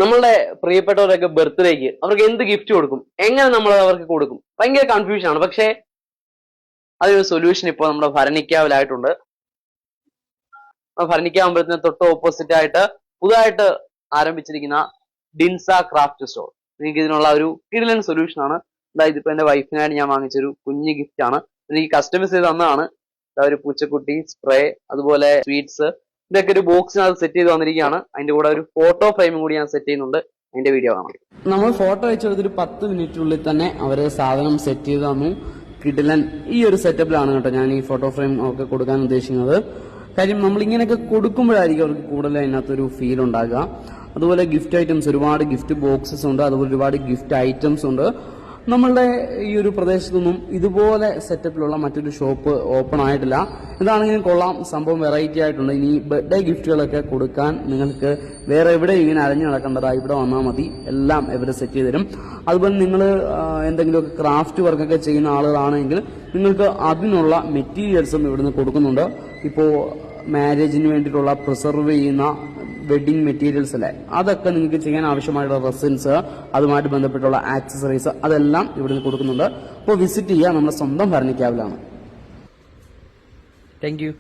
നമ്മളുടെ പ്രിയപ്പെട്ടവരൊക്കെ ബർത്ത്ഡേക്ക് അവർക്ക് എന്ത് ഗിഫ്റ്റ് കൊടുക്കും, എങ്ങനെ നമ്മൾ അവർക്ക് കൊടുക്കും, ഭയങ്കര കൺഫ്യൂഷൻ ആണ്. പക്ഷേ അതിനൊരു സൊല്യൂഷൻ ഇപ്പോൾ നമ്മുടെ ഭരണിക്കാവിലായിട്ടുണ്ട്. ഭരണിക്കാവ് അമ്പലത്തിന് തൊട്ട് ഓപ്പോസിറ്റ് ആയിട്ട് പുതുതായിട്ട് ആരംഭിച്ചിരിക്കുന്ന ഡിൻസ ക്രാഫ്റ്റ് സ്റ്റോർ. നിങ്ങൾക്ക് ഇതിനുള്ള ഒരു കിടിലൻ സൊല്യൂഷൻ ആണ്. അതായത് ഇപ്പൊ എന്റെ വൈഫിനായിട്ട് ഞാൻ വാങ്ങിച്ചൊരു കുഞ്ഞു ഗിഫ്റ്റ് ആണ്. എനിക്ക് കസ്റ്റമൈസ് ചെയ്ത് തന്നതാണ്. ഒരു പൂച്ചക്കുട്ടി, സ്പ്രേ, അതുപോലെ സ്വീറ്റ്സ്, ഇതൊക്കെ ഒരു ബോക്സിനകത്ത് സെറ്റ് ചെയ്ത് വന്നിരിക്കുകയാണ്. അതിന്റെ കൂടെ ഒരു ഫോട്ടോ ഫ്രെയിമും കൂടി ഞാൻ സെറ്റ് ചെയ്യുന്നുണ്ട്. അതിന്റെ വീഡിയോ കാണാം. നമ്മൾ ഫോട്ടോ വെച്ചെടുത്തൊരു 10 മിനിറ്റിനുള്ളിൽ തന്നെ അവര് സാധനം സെറ്റ് ചെയ്ത് തന്നു. കിടിലൻ ഈ ഒരു സെറ്റപ്പിലാണ് കേട്ടോ ഞാൻ ഈ ഫോട്ടോ ഫ്രെയിം ഒക്കെ കൊടുക്കാൻ ഉദ്ദേശിക്കുന്നത്. കാര്യം നമ്മൾ ഇങ്ങനെയൊക്കെ കൊടുക്കുമ്പോഴായിരിക്കും അവർക്ക് കൂടുതൽ അതിനകത്തൊരു ഫീൽ ഉണ്ടാകുക. അതുപോലെ ഗിഫ്റ്റ് ഐറ്റംസ്, ഒരുപാട് ഗിഫ്റ്റ് ബോക്സസ് ഉണ്ട്, അതുപോലെ ഒരുപാട് ഗിഫ്റ്റ് ഐറ്റംസ് ഉണ്ട്. നമ്മളുടെ ഈ ഒരു പ്രദേശത്തൊന്നും ഇതുപോലെ സെറ്റപ്പിലുള്ള മറ്റൊരു ഷോപ്പ് ഓപ്പൺ ആയിട്ടില്ല. ഇതാണെങ്കിലും കൊള്ളാം, സംഭവം വെറൈറ്റി ആയിട്ടുണ്ട്. ഇനി ബർത്ത്ഡേ ഗിഫ്റ്റുകളൊക്കെ കൊടുക്കാൻ നിങ്ങൾക്ക് വേറെ എവിടെ ഇങ്ങനെ അലഞ്ഞു നടക്കേണ്ടതാ, ഇവിടെ വന്നാൽ മതി, എല്ലാം ഇവർ സെറ്റ് ചെയ്ത് തരും. അതുപോലെ നിങ്ങൾ എന്തെങ്കിലുമൊക്കെ ക്രാഫ്റ്റ് വർക്കൊക്കെ ചെയ്യുന്ന ആളുകളാണെങ്കിൽ നിങ്ങൾക്ക് അതിനുള്ള മെറ്റീരിയൽസും ഇവിടുന്ന് കൊടുക്കുന്നുണ്ട്. ഇപ്പോൾ മാരേജിന് വേണ്ടിയിട്ടുള്ള പ്രിസർവ് ചെയ്യുന്ന വെഡിങ് മെറ്റീരിയൽസ് അല്ലേ, അതൊക്കെ നിങ്ങൾക്ക് ചെയ്യാൻ ആവശ്യമായിട്ടുള്ള റെസിൻസ്, അതുമായിട്ട് ബന്ധപ്പെട്ടുള്ള ആക്സസറീസ്, അതെല്ലാം ഇവിടുന്ന് കൊടുക്കുന്നുണ്ട്. അപ്പോൾ വിസിറ്റ് ചെയ്യുക, നമ്മുടെ സ്വന്തം ഭരണിക്കാവിലാണ്. Thank you.